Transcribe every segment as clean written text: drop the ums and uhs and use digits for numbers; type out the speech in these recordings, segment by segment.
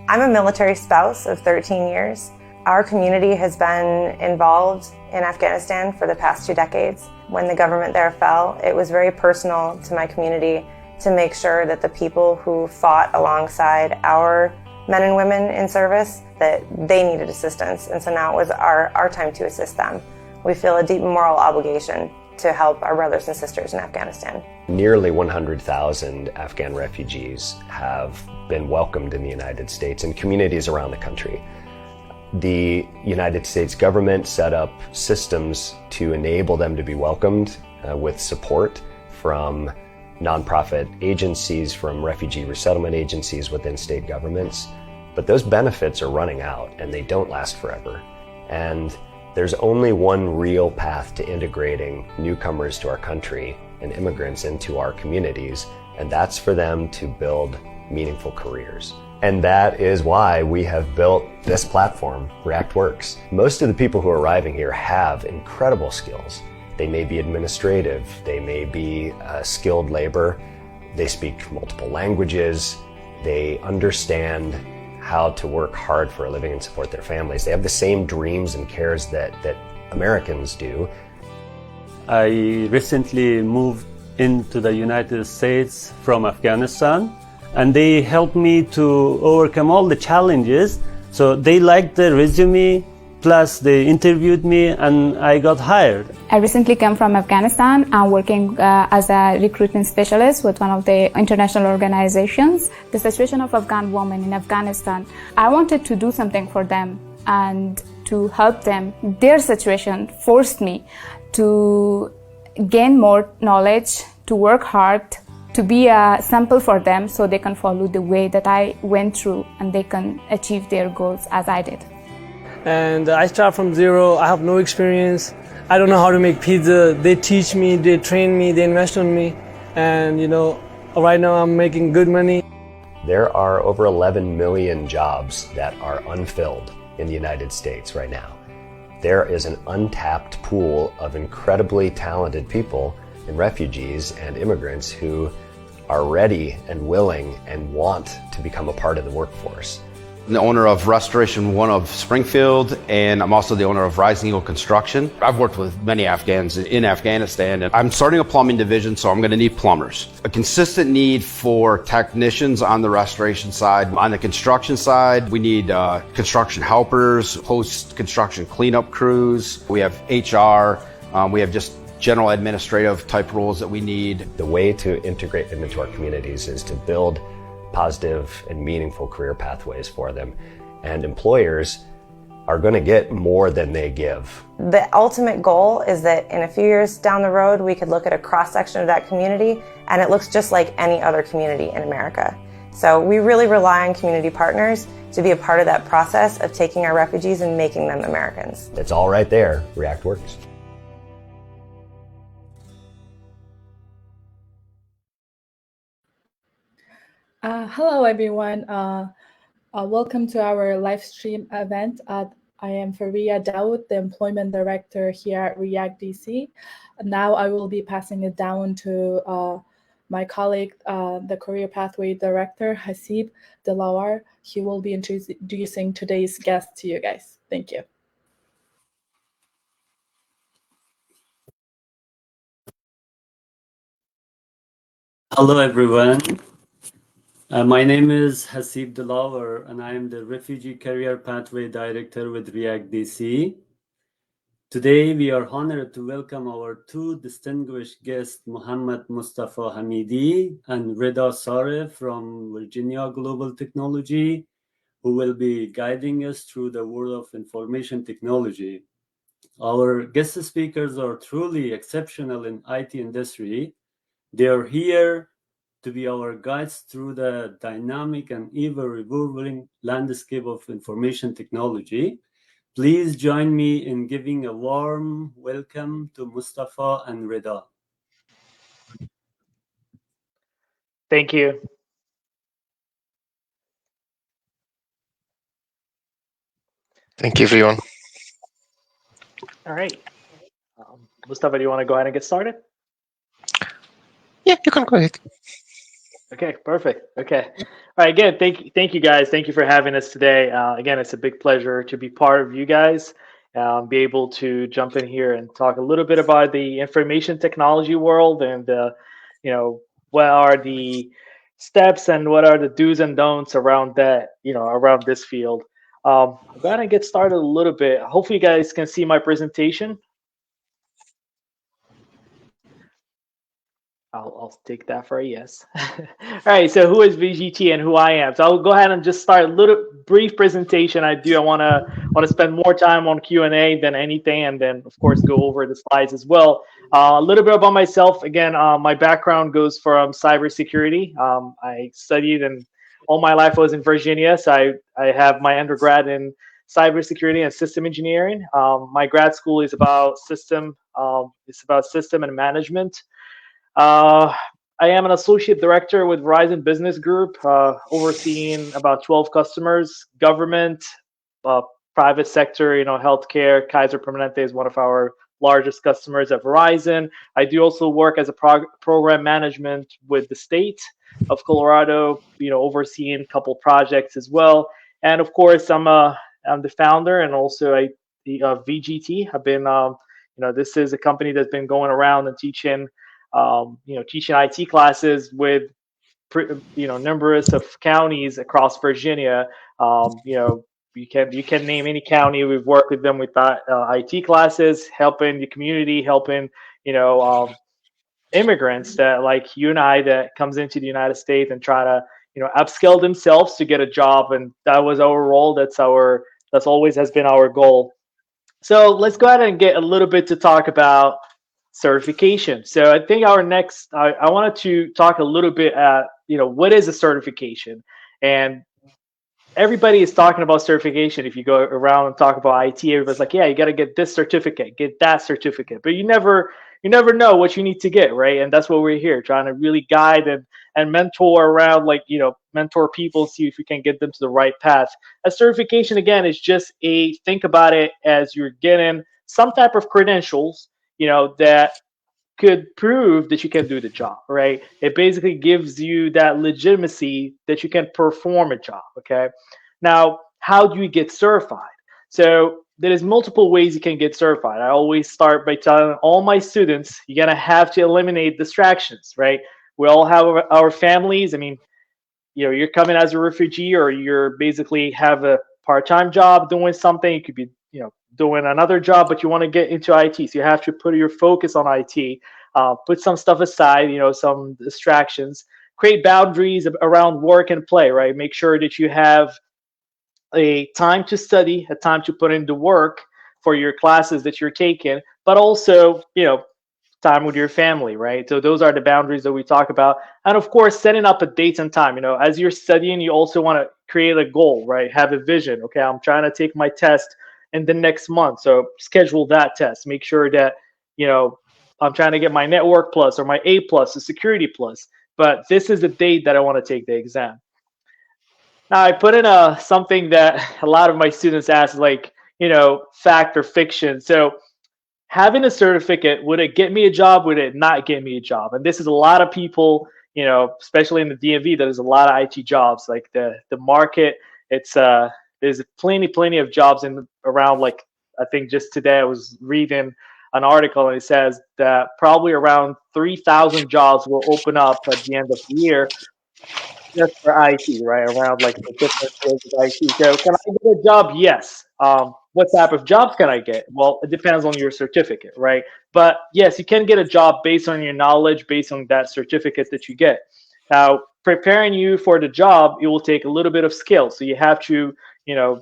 I'm a military spouse of 13 years. Our community has been involved in Afghanistan for the past 2 decades. When the government there fell, it was very personal to my community to make sure that the people who fought alongside our men and women in service, that they needed assistance. And so now it was our time to assist them. We feel a deep moral obligation to help our brothers and sisters in Afghanistan. Nearly 100,000 Afghan refugees have been welcomed in the United States and communities around the country. The United States government set up systems to enable them to be welcomed with support from nonprofit agencies, from refugee resettlement agencies within state governments. But those benefits are running out and they don't last forever. And there's only one real path to integrating newcomers to our country and immigrants into our communities, and that's for them to build meaningful careers. And that is why we have built this platform, REACTWorks. Most of the people who are arriving here have incredible skills. They may be administrative, they may be skilled labor, they speak multiple languages, they understand how to work hard for a living and support their families. They have the same dreams and cares that Americans do. I recently moved into the United States from Afghanistan, and they helped me to overcome all the challenges. So they liked the resume, plus they interviewed me and I got hired. I recently came from Afghanistan. I'm working as a recruitment specialist with one of the international organizations. The situation of Afghan women in Afghanistan, I wanted to do something for them and to help them. Their situation forced me to gain more knowledge, to work hard, to be a sample for them so they can follow the way that I went through and they can achieve their goals as I did. And I start from zero. I have no experience. I don't know how to make pizza. They teach me, they train me, they invest on me. And right now I'm making good money. There are over 11 million jobs that are unfilled in the United States right now. There is an untapped pool of incredibly talented people and refugees and immigrants who are ready and willing and want to become a part of the workforce. I'm the owner of Restoration 1 of Springfield, and I'm also the owner of Rising Eagle Construction. I've worked with many Afghans in Afghanistan, and I'm starting a plumbing division, so I'm going to need plumbers. A consistent need for technicians on the restoration side. On the construction side, we need construction helpers, post-construction cleanup crews. We have HR, we have just general administrative type roles that we need. The way to integrate them into our communities is to build positive and meaningful career pathways for them. And employers are going to get more than they give. The ultimate goal is that in a few years down the road, we could look at a cross-section of that community and it looks just like any other community in America. So we really rely on community partners to be a part of that process of taking our refugees and making them Americans. It's all right there, REACTWorks. Hello everyone, welcome to our live stream event. I am Faria Dawood, the Employment Director here at REACT DC. Now I will be passing it down to my colleague, the Career Pathway Director, Hasib Delawar. He will be introducing today's guest to you guys. Thank you. Hello everyone. My name is Hasib Delawar, and I am the Refugee Career Pathway Director with REACT DC. Today, we are honored to welcome our two distinguished guests, Muhammad Mustafa Hamidi and Reda Saref from Virginia Global Technology, who will be guiding us through the world of information technology. Our guest speakers are truly exceptional in IT industry. They are here to be our guides through the dynamic and ever-evolving landscape of information technology. Please join me in giving a warm welcome to Mustafa and Reda. Thank you. Thank you, everyone. All right. Mustafa, do you want to go ahead and get started? Yeah, you can go ahead. Okay, perfect. Okay. All right, again, thank you guys. Thank you for having us today. Again, it's a big pleasure to be part of you guys, be able to jump in here and talk a little bit about the information technology world and, what are the steps and what are the do's and don'ts around that, around this field. I'm going to get started a little bit. Hopefully you guys can see my presentation. I'll take that for a yes. All right, so who is VGT and who I am? So I'll go ahead and just start a little brief presentation. I want to spend more time on Q&A than anything, and then of course go over the slides as well. A little bit about myself. Again, my background goes from cybersecurity. I studied, and all my life I was in Virginia, so I have my undergrad in cybersecurity and system engineering. My grad school is about system and management. I am an associate director with Verizon Business Group, overseeing about 12 customers, government, private sector, healthcare. Kaiser Permanente is one of our largest customers at Verizon. I do also work as a program management with the state of Colorado, overseeing a couple projects as well. And of course, I'm the founder and also VGT. I've been, this is a company that's been going around and teaching IT classes with, numerous of counties across Virginia. You can name any county. We've worked with them with IT classes, helping the community, helping, immigrants that like you and I that comes into the United States and try to, upskill themselves to get a job. And that was our role. That's always has been our goal. So let's go ahead and get a little bit to talk about certification. So I think our next, I wanted to talk a little bit at, what is a certification? And everybody is talking about certification. If you go around and talk about IT, everybody's like, yeah, you got to get this certificate, get that certificate, but you never know what you need to get, right? And that's what we're here, trying to really guide and mentor around, mentor people, see if you can get them to the right path. A certification, again, is just think about it as you're getting some type of credentials, that could prove that you can do the job, right? It basically gives you that legitimacy that you can perform a job, okay? Now, how do you get certified? So there's multiple ways you can get certified. I always start by telling all my students, you're gonna have to eliminate distractions, right? We all have our families. I mean, you're coming as a refugee, or you're basically have a part-time job doing something. You could be, doing another job, but you want to get into IT. So you have to put your focus on IT, put some stuff aside, some distractions, create boundaries around work and play, right? Make sure that you have a time to study, a time to put into work for your classes that you're taking, but also, time with your family, right? So those are the boundaries that we talk about. And of course, setting up a date and time. As you're studying, you also want to create a goal, right? Have a vision. Okay, I'm trying to take my test in the next month, so schedule that test. Make sure that, I'm trying to get my network plus or my A plus, the security plus, but this is the date that I want to take the exam. Now I put in something that a lot of my students ask, like, fact or fiction. So having a certificate, would it get me a job? Would it not get me a job? And this is a lot of people, especially in the DMV, there's a lot of IT jobs. Like the market, there's plenty of jobs around. Like, I think just today I was reading an article and it says that probably around 3,000 jobs will open up at the end of the year just for IT, right? Around like the different fields of IT. So can I get a job? Yes. What type of jobs can I get? Well, it depends on your certificate, right? But yes, you can get a job based on your knowledge, based on that certificate that you get. Now, preparing you for the job, it will take a little bit of skill. So you have to,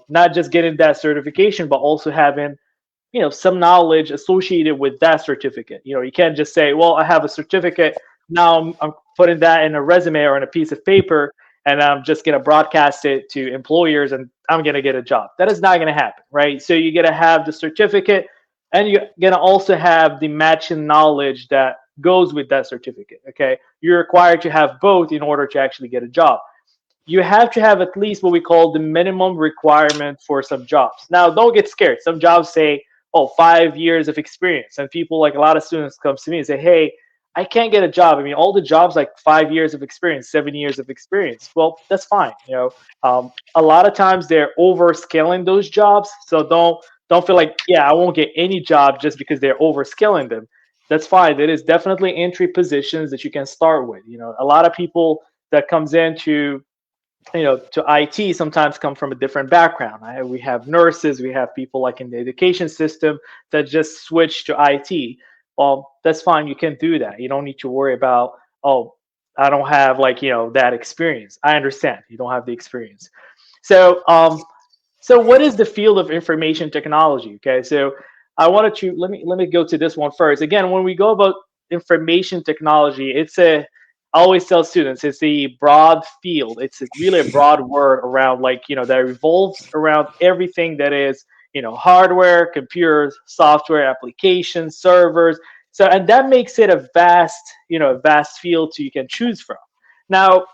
not just getting that certification, but also having, some knowledge associated with that certificate. You can't just say, well, I have a certificate. Now I'm putting that in a resume or in a piece of paper, and I'm just going to broadcast it to employers and I'm going to get a job. That is not going to happen, right? So you're going to have the certificate, and you're going to also have the matching knowledge that goes with that certificate, okay? You're required to have both in order to actually get a job. You have to have at least what we call the minimum requirement for some jobs. Now, don't get scared. Some jobs say, 5 years of experience. And people, like a lot of students, come to me and say, hey, I can't get a job. I mean, all the jobs like 5 years of experience, 7 years of experience. Well, that's fine. A lot of times they're overscaling those jobs. So don't feel like, yeah, I won't get any job just because they're overscaling them. That's fine. There is definitely entry positions that you can start with. A lot of people that comes into to IT sometimes come from a different background. We have nurses, we have people like in the education system that just switch to IT. Well, that's fine. You can do that. You don't need to worry about, oh, I don't have that experience. I understand you don't have the experience. So what is the field of information technology? Okay, so I wanted to let me go to this one first. Again, when we go about information technology, I always tell students it's a broad field. It's really a broad word around that revolves around everything that is hardware, computers, software, applications, servers. So and that makes it a vast field you can choose from. Now,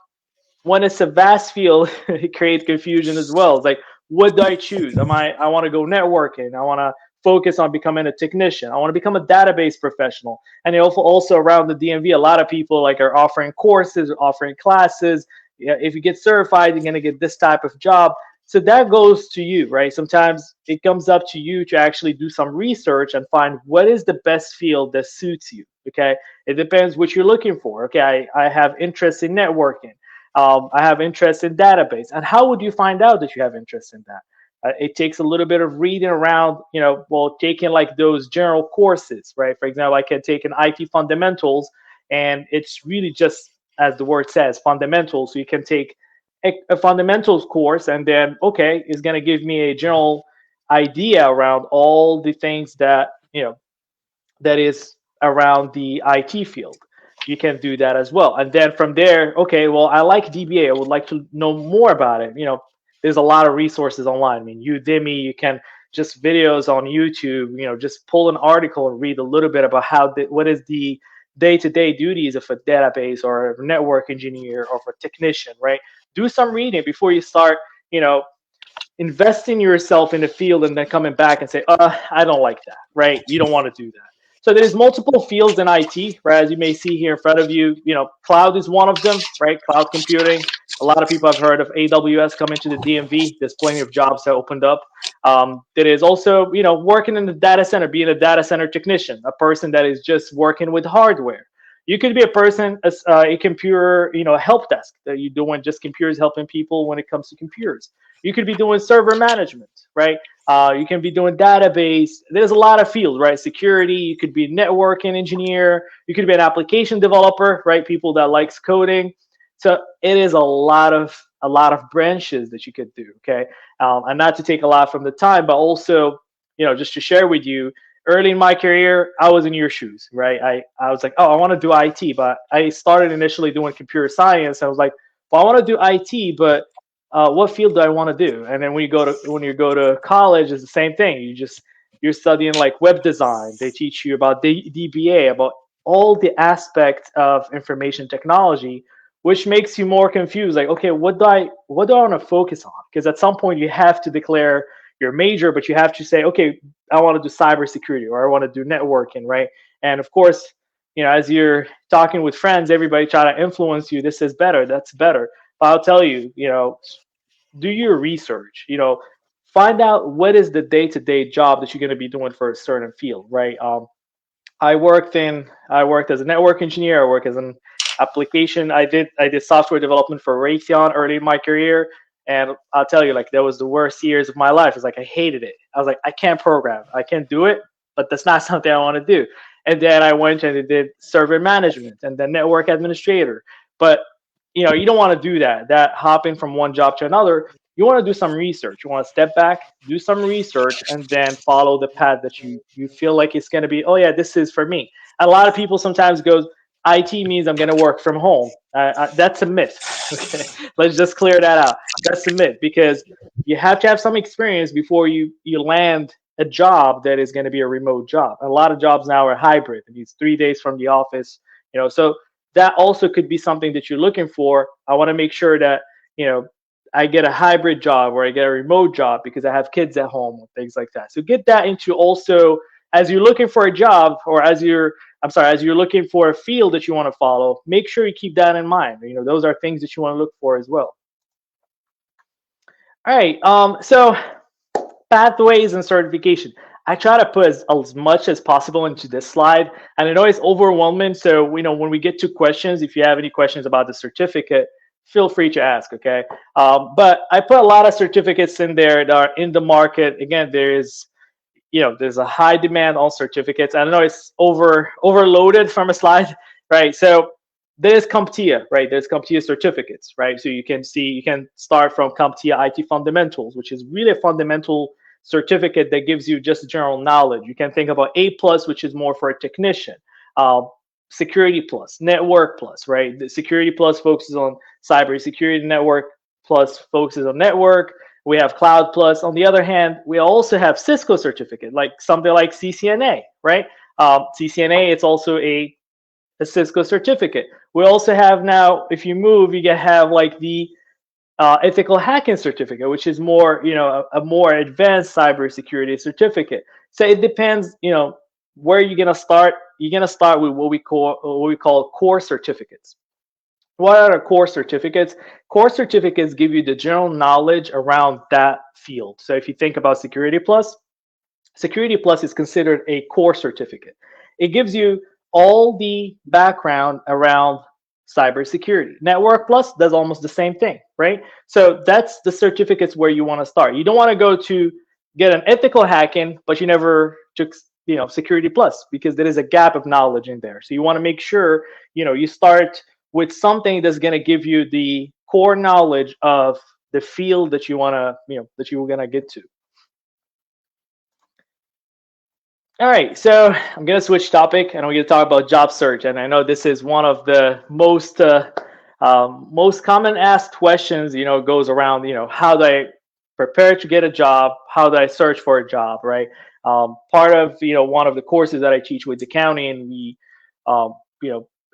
when it's a vast field, it creates confusion as well. It's like, what do I choose? I want to go networking. I want to focus on becoming a technician. I want to become a database professional. And also around the DMV, a lot of people are offering courses, offering classes. If you get certified, you're going to get this type of job. So that goes to you, right? Sometimes it comes up to you to actually do some research and find what is the best field that suits you. Okay, it depends what you're looking for. Okay, I have interest in networking. I have interest in database. And how would you find out that you have interest in that? It takes a little bit of reading around, taking those general courses, right? For example, I can take an IT fundamentals, and it's really just, as the word says, fundamentals. So you can take a fundamentals course, and then, okay, it's going to give me a general idea around all the things that, that is around the IT field. You can do that as well. And then from there, okay, well, I like DBA. I would like to know more about it. There's a lot of resources online. I mean, Udemy, you can just videos on YouTube, just pull an article and read a little bit about what is the day-to-day duties of a database or a network engineer or a technician, right? Do some reading before you start, investing yourself in the field and then coming back and say, I don't like that, right? You don't want to do that. So there's multiple fields in IT, right? As you may see here in front of you, cloud is one of them, right? Cloud computing. A lot of people have heard of AWS coming to the DMV. There's plenty of jobs that opened up. There is also, working in the data center, being a data center technician, a person that is just working with hardware. You could be a person, a computer, help desk, that you're doing just computers, helping people when it comes to computers. You could be doing server management, right? You can be doing database. There's a lot of fields, right? Security. You could be a networking engineer. You could be an application developer, right? People that likes coding. So it is a lot of branches that you could do. Okay, and not to take a lot from the time, but also, just to share with you. Early in my career, I was in your shoes, right? I was like, oh, I want to do IT, but I started initially doing computer science. I was like, well, I want to do IT, but what field do I want to do? And then when you go to college, it's the same thing. You're studying web design. They teach you about DBA, about all the aspects of information technology, which makes you more confused. Like, okay, what do I want to focus on? Because at some point you have to declare your major, but you have to say, okay, I want to do cybersecurity or I want to do networking, right? And of course, as you're talking with friends, everybody try to influence you. This is better, that's better. But I'll tell you, do your research. Find out what is the day-to-day job that you're going to be doing for a certain field, right? I worked as a network engineer. I worked as an application. I did software development for Raytheon early in my career. And I'll tell you, that was the worst years of my life. It's I hated it. I was like, I can't program. I can't do it, but that's not something I want to do. And then I went and did server management and then network administrator. But, you don't want to do that hopping from one job to another. You want to do some research. You want to step back, do some research, and then follow the path that you feel like it's going to be, oh, yeah, this is for me. And a lot of people sometimes go, IT means I'm going to work from home. That's a myth. Okay? Let's just clear that out. That's a myth because you have to have some experience before you land a job that is going to be a remote job. A lot of jobs now are hybrid. It means 3 days from the office. So that also could be something that you're looking for. I want to make sure that I get a hybrid job or I get a remote job because I have kids at home and things like that. So get that into also as you're looking for a job or as you're I'm sorry, as you're looking for a field that you want to follow, make sure you keep that in mind. You know, those are things that you want to look for as well. All right, so pathways and certification. I try to put as much as possible into this slide, and I know it's overwhelming. So, you know, when we get to questions, if you have any questions about the certificate, feel free to ask, okay? But I put a lot of certificates in there that are in the market. Again, there's a high demand on certificates. I know it's overloaded from a slide, right? So there's CompTIA, right? There's CompTIA certificates, right? So you can start from CompTIA IT Fundamentals, which is really a fundamental certificate that gives you just general knowledge. You can think about A+, which is more for a technician. Security Plus, Network Plus, right? The Security Plus focuses on cybersecurity, Network Plus focuses on network. We have Cloud Plus. On the other hand, we also have Cisco certificate, like something like CCNA, right? CCNA, it's also a Cisco certificate. We also have now, if you move, you can have like the ethical hacking certificate, which is more, a more advanced cybersecurity certificate. So it depends, where you're gonna start. You're gonna start with what we call core certificates. What are core certificates? Core certificates give you the general knowledge around that field. So if you think about Security Plus is considered a core certificate. It gives you all the background around cybersecurity. Network Plus does almost the same thing, right? So that's the certificates where you want to start. You don't want to go to get an ethical hacking, but you never took Security Plus, because there is a gap of knowledge in there. So you want to make sure you start with something that's going to give you the core knowledge of the field that you want to that you're going to get to. All right, so I'm going to switch topic, and we're going to talk about job search. And I know this is one of the most common asked questions. Goes around. How do I prepare to get a job? How do I search for a job? Right. Part of one of the courses that I teach with accounting, we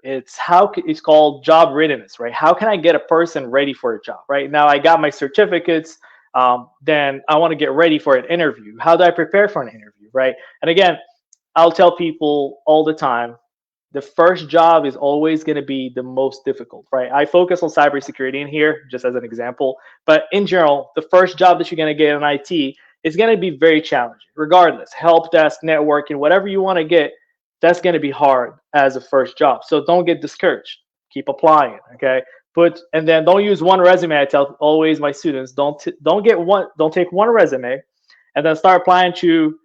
it's called job readiness, right? How can I get a person ready for a job? Right now, I got my certificates. Then I want to get ready for an interview. How do I prepare for an interview, right? And again, I'll tell people all the time, the first job is always going to be the most difficult, right? I focus on cybersecurity in here, just as an example. But in general, the first job that you're going to get in IT is going to be very challenging, regardless. Help desk, networking, whatever you want to get, that's going to be hard as a first job. So don't get discouraged. Keep applying, okay? And then don't use one resume. I tell always my students, don't take one resume and then start applying to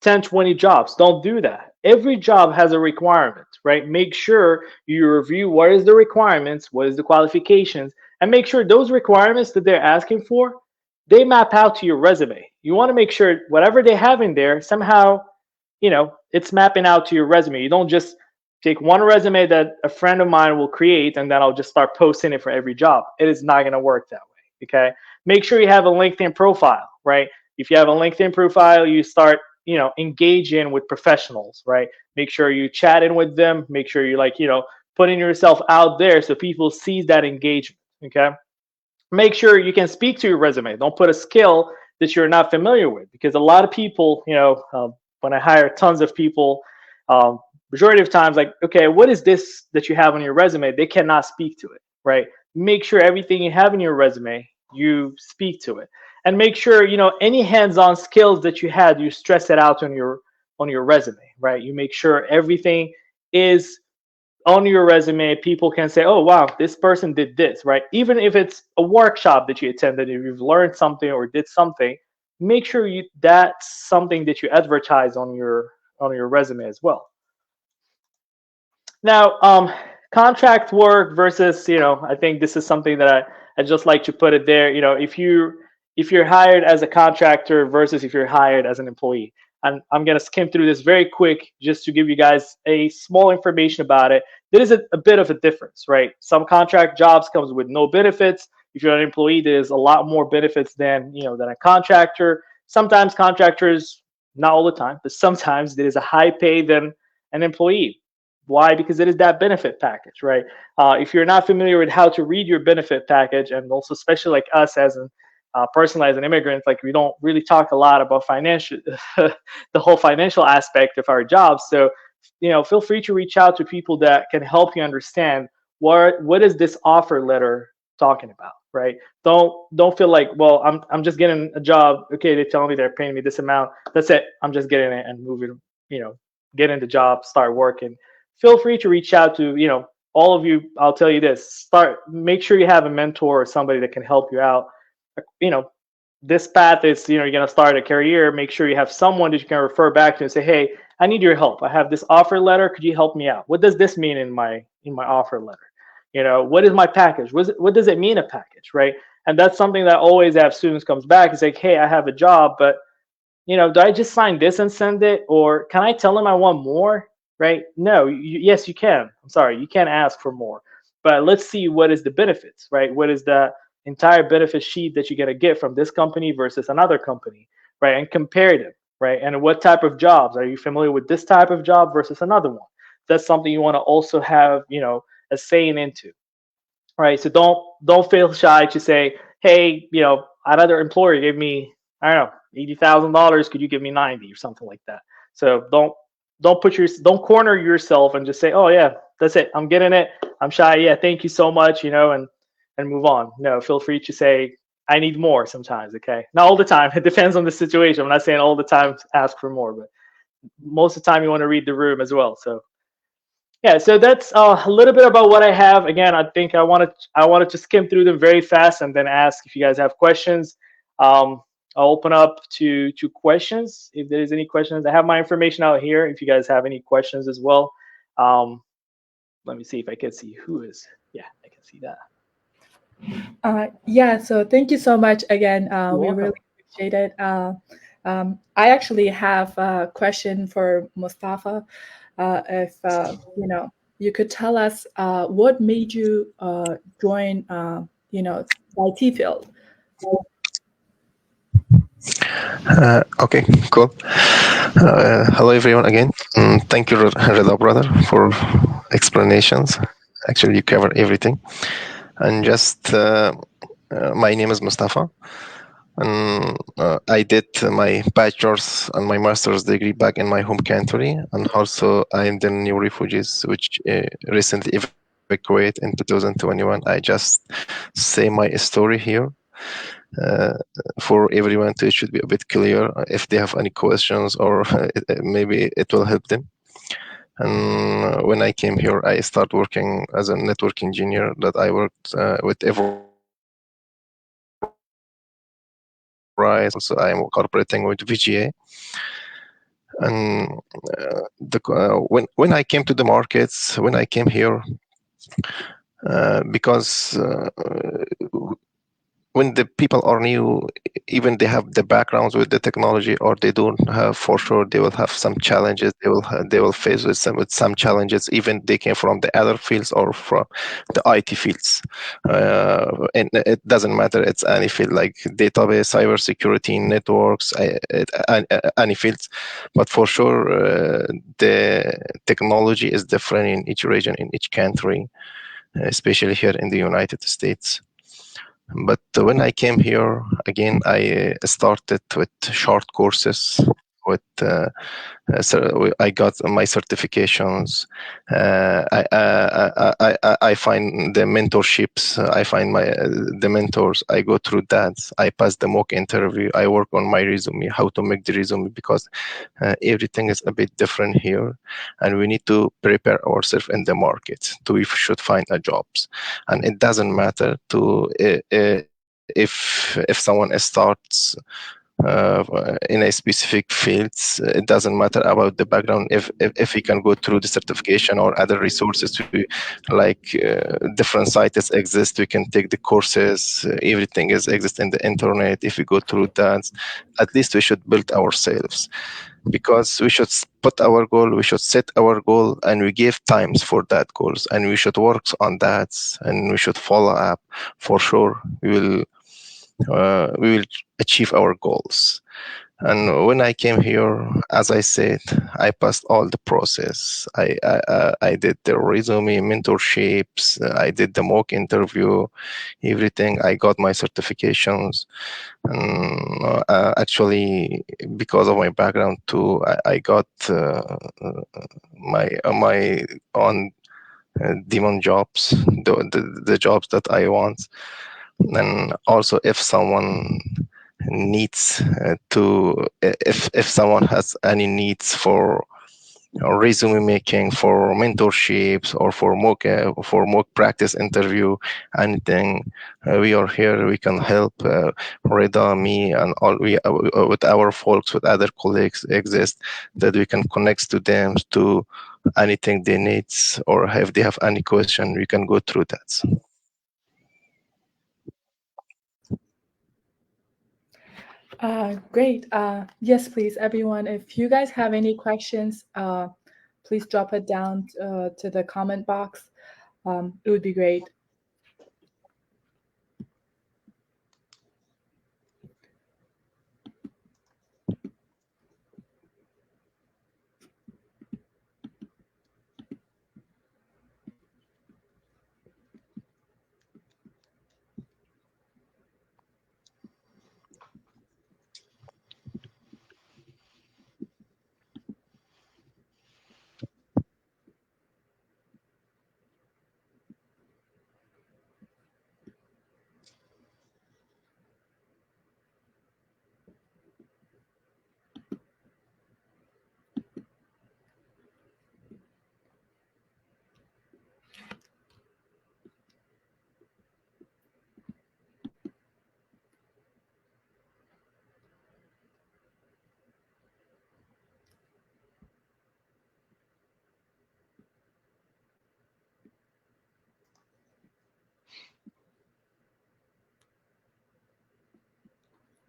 10, 20 jobs. Don't do that. Every job has a requirement, right? Make sure you review what is the requirements, what is the qualifications, and make sure those requirements that they're asking for, they map out to your resume. You want to make sure whatever they have in there, somehow, it's mapping out to your resume. You don't just take one resume that a friend of mine will create and then I'll just start posting it for every job. It is not going to work that way, okay? Make sure you have a LinkedIn profile, right? If you have a LinkedIn profile, you start, engaging with professionals, right? Make sure you chat in with them. Make sure you putting yourself out there so people see that engagement, okay? Make sure you can speak to your resume. Don't put a skill that you're not familiar with, because a lot of people, when I hire tons of people, majority of times, like, okay, what is this that you have on your resume? They cannot speak to it, right? Make sure everything you have in your resume, you speak to it. And make sure, any hands-on skills that you had, you stress it out on your resume, right? You make sure everything is on your resume. People can say, oh, wow, this person did this, right? Even if it's a workshop that you attended, if you've learned something or did something, make sure that's something that you advertise on your resume as well. Now, contract work versus, I think this is something that I just like to put it there. If you're hired as a contractor versus if you're hired as an employee. And I'm going to skim through this very quick just to give you guys a small information about it. There is a bit of a difference, right? Some contract jobs comes with no benefits. If you're an employee, there's a lot more benefits than a contractor. Sometimes contractors, not all the time, but sometimes there is a high pay than an employee. Why? Because it is that benefit package, right? If you're not familiar with how to read your benefit package, and also especially like us as a person as an immigrant, like we don't really talk a lot about financial, the whole financial aspect of our jobs. So feel free to reach out to people that can help you understand what is this offer letter talking about, right? Don't feel like, well, I'm just getting a job. Okay, they tell me they're paying me this amount. That's it. I'm just getting it and moving, get in the job, start working. Feel free to reach out to, all of you. I'll tell you this, make sure you have a mentor or somebody that can help you out. This path is, you're going to start a career. Make sure you have someone that you can refer back to and say, hey, I need your help. I have this offer letter. Could you help me out? What does this mean in my offer letter? What is my package? What does it mean, a package, right? And that's something that always have students comes back. It's like, hey, I have a job, but do I just sign this and send it? Or can I tell them I want more, right? No, yes, you can. I'm sorry, you can't ask for more. But let's see what is the benefits, right? What is the entire benefit sheet that you're going to get from this company versus another company, right? And compare them, right? And what type of jobs? Are you familiar with this type of job versus another one? That's something you want to also have, a saying into, right? So don't feel shy to say, hey, another employer gave me, I don't know, $80,000. Could you give me 90 or something like that? So don't corner yourself and just say, oh yeah, that's it, I'm getting it, I'm shy, yeah, thank you so much, and move on. No, feel free to say, I need more sometimes, okay? Not all the time. It depends on the situation. I'm not saying all the time ask for more, but most of the time you want to read the room as well. So yeah, so that's a little bit about what I have. Again, I think I wanted to skim through them very fast and then ask if you guys have questions. I'll open up to questions if there's any questions. I have my information out here if you guys have any questions as well. Let me see if I can see who is. Yeah, I can see that. Yeah, so thank you so much again. We really appreciate it. I actually have a question for Mustafa. If you could tell us what made you join the IT field. Okay, cool. Hello everyone again. Thank you, Reda brother, for explanations. Actually, you cover everything. And just my name is Mustafa, and I did my bachelor's and my master's degree back in my home country, and also I'm the new refugees which recently evacuated in 2021. I just say my story here for everyone to, it should be a bit clear if they have any questions, or maybe it will help them. And when I came here, I started working as a network engineer. That I worked with Everrise. Also, I'm cooperating with VGA. And when I came to the markets, when I came here, because when the people are new, even they have the backgrounds with the technology, or they don't have, for sure they will have some challenges. They will face with some challenges, even they came from the other fields or from the IT fields. And it doesn't matter, it's any field like database, cybersecurity, networks, any fields. But for sure, the technology is different in each region, in each country, especially here in the United States. But when I came here, again, I started with short courses. So I got my certifications. I find the mentorships. I find the mentors. I go through that. I pass the mock interview. I work on my resume, how to make the resume, because everything is a bit different here, and we need to prepare ourselves in the market. We should find jobs, and it doesn't matter if someone starts in a specific fields. It doesn't matter about the background. If we can go through the certification or other resources, like different sites exist, we can take the courses. Everything exists in the internet. If we go through that, at least we should build ourselves, because we should put our goal, we should set our goal, and we give times for that goals, and we should work on that, and we should follow up. For sure, we will achieve our goals. And when I came here, as I said, I passed all the process. I did the resume, mentorships, I did the mock interview, everything. I got my certifications. And actually, because of my background too, I got my own demon jobs, the jobs that I want. And also, if someone needs if someone has any needs for resume making, for mentorships, or for mock practice interview, anything, we are here. We can help. Reda, me, and all we with our folks, with other colleagues exist, that we can connect to them to anything they need, or if they have any question, we can go through that. Great. Yes, please, everyone. If you guys have any questions, please drop it down to the comment box. It would be great.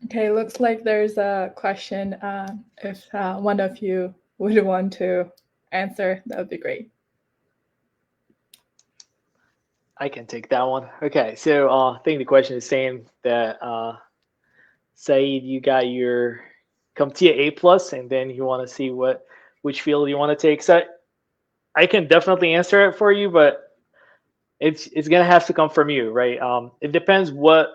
Okay, looks like there's a question. If one of you would want to answer, that would be great. I can take that one. Okay, so I think the question is saying that Saeed, you got your CompTIA A+, and then you want to see which field you want to take. So I can definitely answer it for you, but it's gonna have to come from you, right? It depends what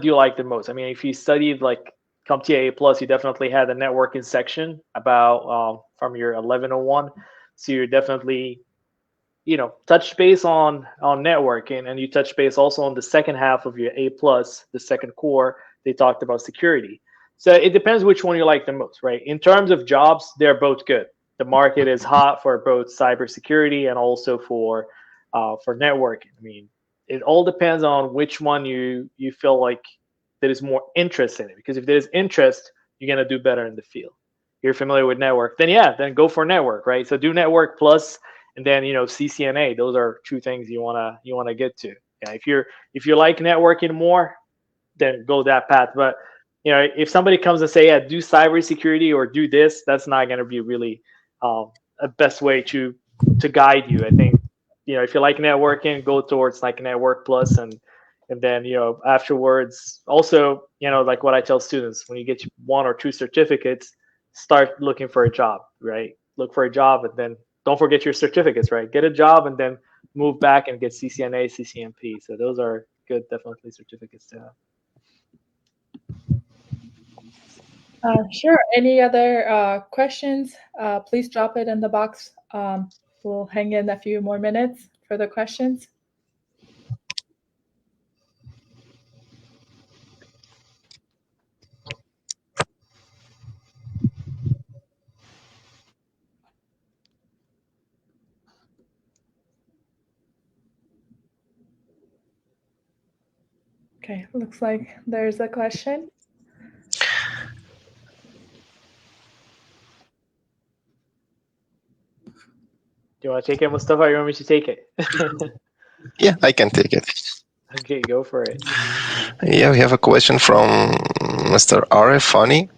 do you like the most. I mean, if you studied like CompTIA A+, you definitely had the networking section about from your 1101, so you're definitely touch base on networking, and you touch base also on the second half of your A+, the second core. They talked about security. So it depends which one you like the most, right? In terms of jobs, they're both good. The market is hot for both cybersecurity and also for networking. I mean, it all depends on which one you feel like there is more interest in it. Because if there's interest, you're gonna do better in the field. You're familiar with network, then go for network, right? So do network plus, and then CCNA. Those are two things you wanna get to. Yeah, if you like networking more, then go that path. But if somebody comes and say, yeah, do cybersecurity or do this, that's not gonna be really a best way to guide you. I think if you like networking, go towards like network plus, and then afterwards also like what I tell students, when you get one or two certificates, start looking for a job, right? Look for a job, and then don't forget your certificates, right? Get a job and then move back and get CCNA, CCNP. So those are good, definitely certificates to have. Sure. Any other questions? Please drop it in the box. We'll hang in a few more minutes for the questions. Okay, looks like there's a question. Do you want to take it, Mustafa, or you want me to take it? Yeah, I can take it. Okay, go for it. Yeah, we have a question from Mr. Arif Fani.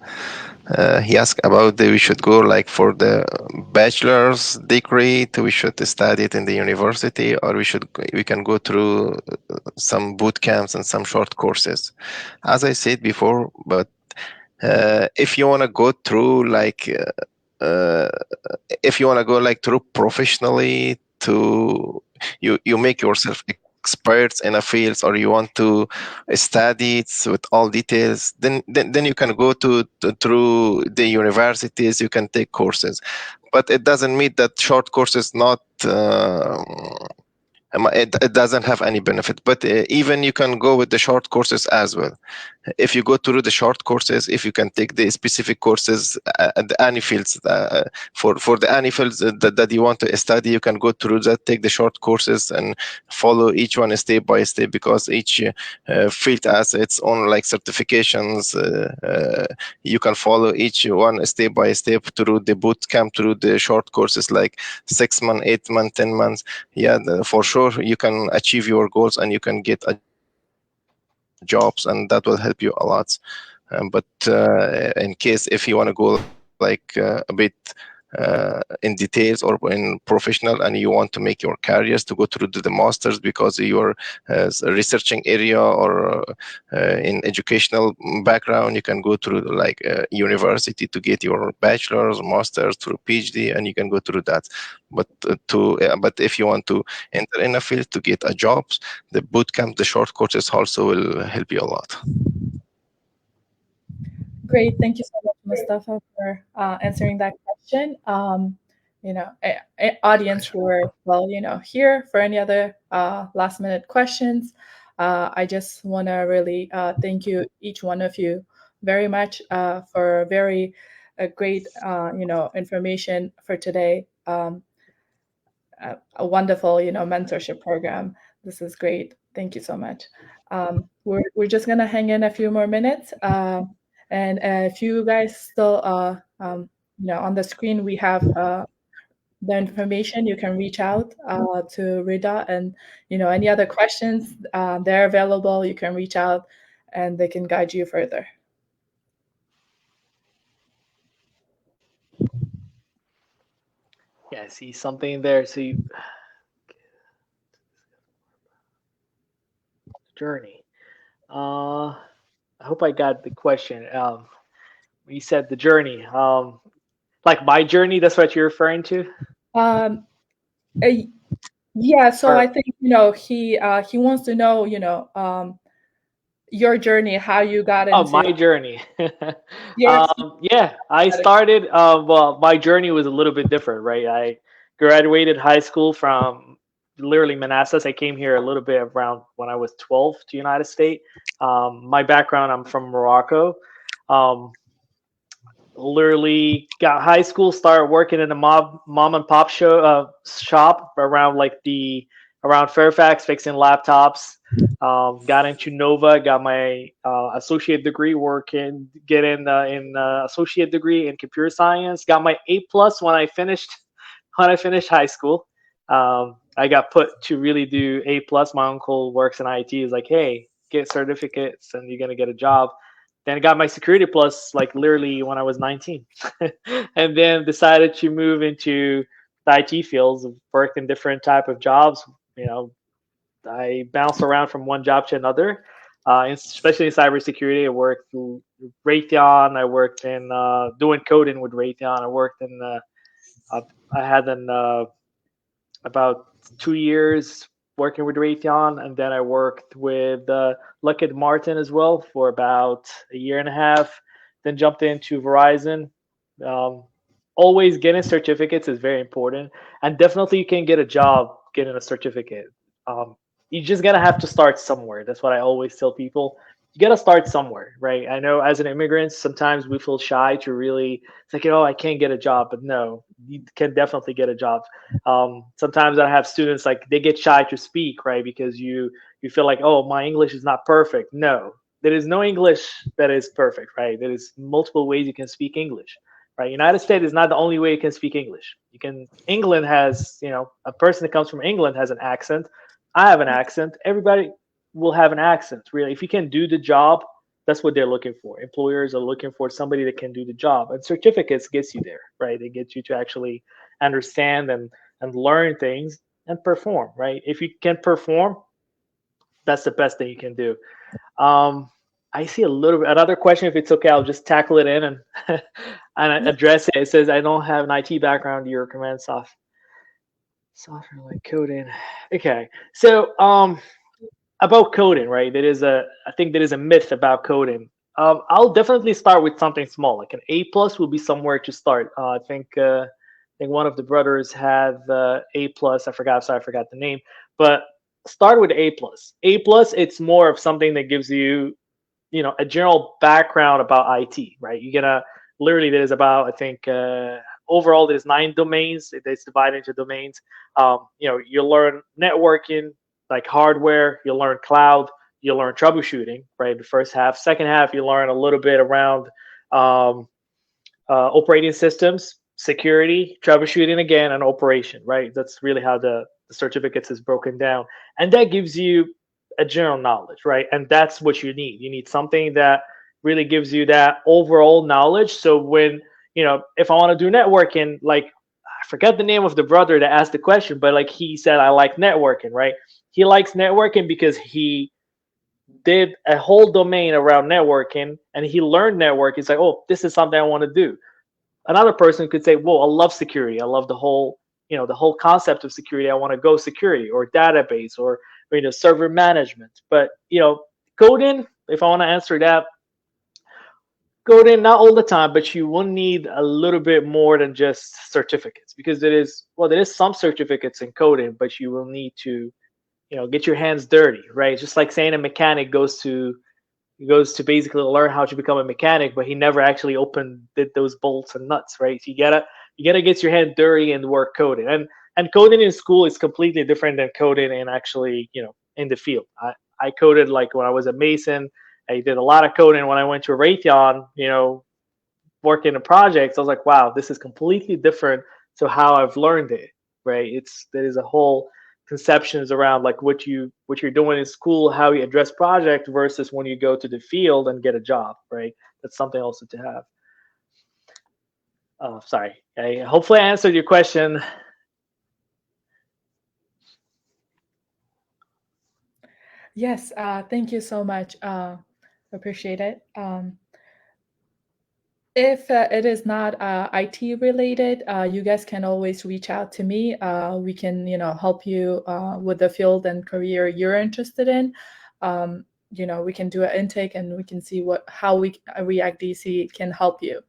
He asked about we should go like for the bachelor's degree, we should study it in the university, or we can go through some boot camps and some short courses. As I said before, but If you want to go through if you want to go through professionally to you make yourself experts in a field, or you want to study it with all details, then you can go through the universities. You can take courses, but it doesn't mean that short courses not it doesn't have any benefit. But even you can go with the short courses as well. If you go through the short courses, if you can take the specific courses at the any fields for the any fields that you want to study, you can go through that, take the short courses and follow each one step by step, because each field has its own certifications. You can follow each one step by step through the boot camp, through the short courses, like 6 months, 8 months, 10 months. For sure you can achieve your goals and you can get jobs, and that will help you a lot. But in case if you want to go a bit in details or in professional, and you want to make your careers to go through the masters because you're researching area or in educational background, you can go through university to get your bachelor's, master's, through PhD, and you can go through that. But but if you want to enter in a field to get a jobs, the bootcamp, the short courses also will help you a lot. Great, thank you so much, Mustafa, for answering that question. Audience who are here for any other last minute questions. I just want to really thank you, each one of you, very much for very great information for today. A wonderful mentorship program. This is great. Thank you so much. We're just gonna hang in a few more minutes. And if you guys still, on the screen, we have the information. You can reach out to Reda, and any other questions, they're available. You can reach out, and they can guide you further. Yeah, I see something there. So journey. I hope I got the question. You said the journey. Like my journey, that's what you're referring to? Yeah, so I think he wants to know your journey, how you got into. Oh, my journey. Yes. Yeah, I started. Well, my journey was a little bit different, right? I graduated high school from literally Manassas. I came here a little bit around when I was 12 to United States. My background, I'm from Morocco. Literally got high school, started working in a mom and pop shop around Fairfax, fixing laptops. Got into Nova, got my associate degree in associate degree in computer science. Got my A+ when I finished high school. I got put to really do A+. My uncle works in IT. He's like, hey, get certificates and you're gonna get a job. Then I got my security plus literally when I was 19, and then decided to move into the IT fields. Worked in different type of jobs. I bounced around from one job to another, especially in cybersecurity. I worked through Raytheon. I worked in doing coding with Raytheon. I worked in I had about 2 years working with Raytheon, and then I worked with Lockheed Martin as well for about a year and a half. Then jumped into Verizon. Always getting certificates is very important, and definitely you can get a job getting a certificate. You just gotta have to start somewhere. That's what I always tell people. You gotta start somewhere, right? I know as an immigrant, sometimes we feel shy to really. It's like, I can't get a job, but no, you can definitely get a job. Sometimes I have students they get shy to speak, right? Because you feel like, oh, my English is not perfect. No, there is no English that is perfect, right? There is multiple ways you can speak English, right? United States is not the only way you can speak English. England has, a person that comes from England has an accent. I have an accent. Everybody will have an accent, really. If you can do the job, that's what they're looking for. Employers are looking for somebody that can do the job, and certificates gets you there, right? They get you to actually understand and learn things and perform, right? If you can perform, that's the best thing you can do. I see a little bit. Another question, if it's okay, I'll just tackle it in and and address it. It says, I don't have an IT background. You recommend software like coding. Okay, so about coding, right? I think there is a myth about coding. I'll definitely start with something small, like an A plus will be somewhere to start. I think one of the brothers had A plus. Sorry, I forgot the name, but start with A plus. A plus, it's more of something that gives you, a general background about IT, right? You're gonna literally there's about, I think overall there's 9 domains. It's divided into domains. You learn networking, like hardware. You learn cloud. You learn troubleshooting, right? The first half. Second half, you learn a little bit around operating systems, security, troubleshooting again, and operation, right? That's really how the certificates is broken down, and that gives you a general knowledge, right? And that's what you need. You need something that really gives you that overall knowledge. So when, if I want to do networking, like I forget the name of the brother that asked the question, but like he said, I like networking, right? He likes networking because he did a whole domain around networking and he learned network. He's like, oh, this is something I want to do. Another person could say, well, I love security. I love the whole concept of security. I want to go security or database or server management. But coding, if I want to answer that, coding not all the time, but you will need a little bit more than just certificates, because there is some certificates in coding, but you will need to get your hands dirty, right? It's just like saying a mechanic goes to basically learn how to become a mechanic, but he never actually did those bolts and nuts, right? So you gotta get your hand dirty and work coding. And coding in school is completely different than coding in actually, in the field. I coded like when I was a Mason. I did a lot of coding when I went to Raytheon, working in projects. I was like, wow, this is completely different to how I've learned it, right? There is a whole conceptions around like what you're doing in school, how you address project versus when you go to the field and get a job, right? That's something also to have. Sorry, hopefully I answered your question. Yes, thank you so much. Appreciate it. If it is not IT related, you guys can always reach out to me. We can, help you with the field and career you're interested in. We can do an intake and we can see how React DC can help you.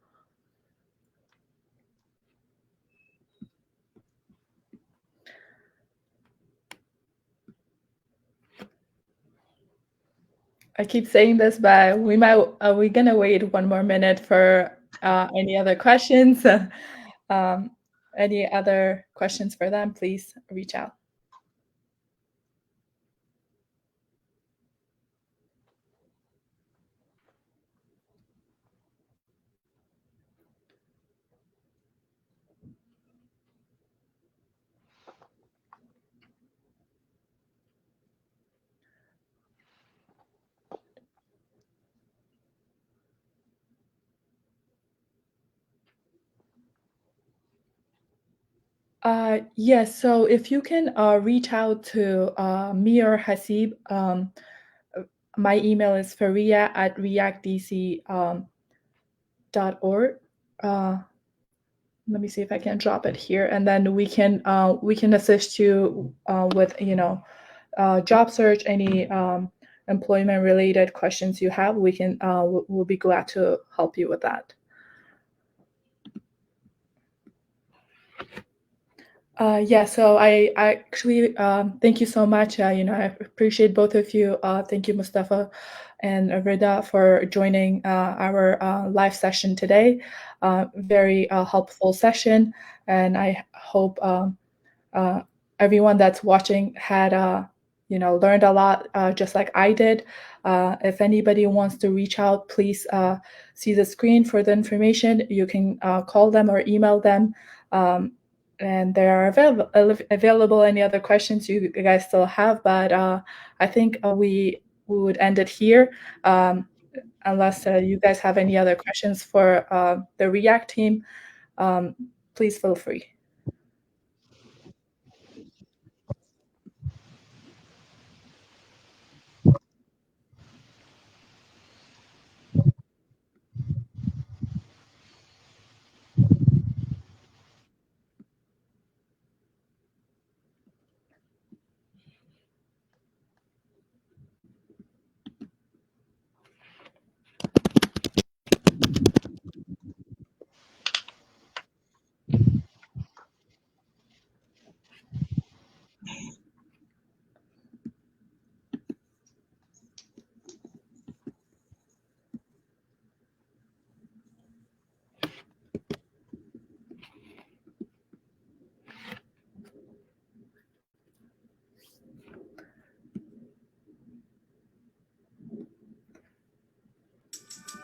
I keep saying this, but we're gonna wait one more minute for any other questions. Any other questions for them, please reach out. Yes, so if you can reach out to me or Hasib, my email is faria@reactdc.org. Let me see if I can drop it here, and then we can assist you with job search, any employment related questions you have. We'll be glad to help you with that. Yeah, so I actually thank you so much. I appreciate both of you. Thank you, Mustafa and Reda, for joining our live session today. Very helpful session, and I hope everyone that's watching had learned a lot, just like I did. If anybody wants to reach out, please see the screen for the information. You can call them or email them. And they are available. Any other questions you guys still have, but I think we would end it here, unless you guys have any other questions for the React team. Please feel free.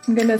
I'm gonna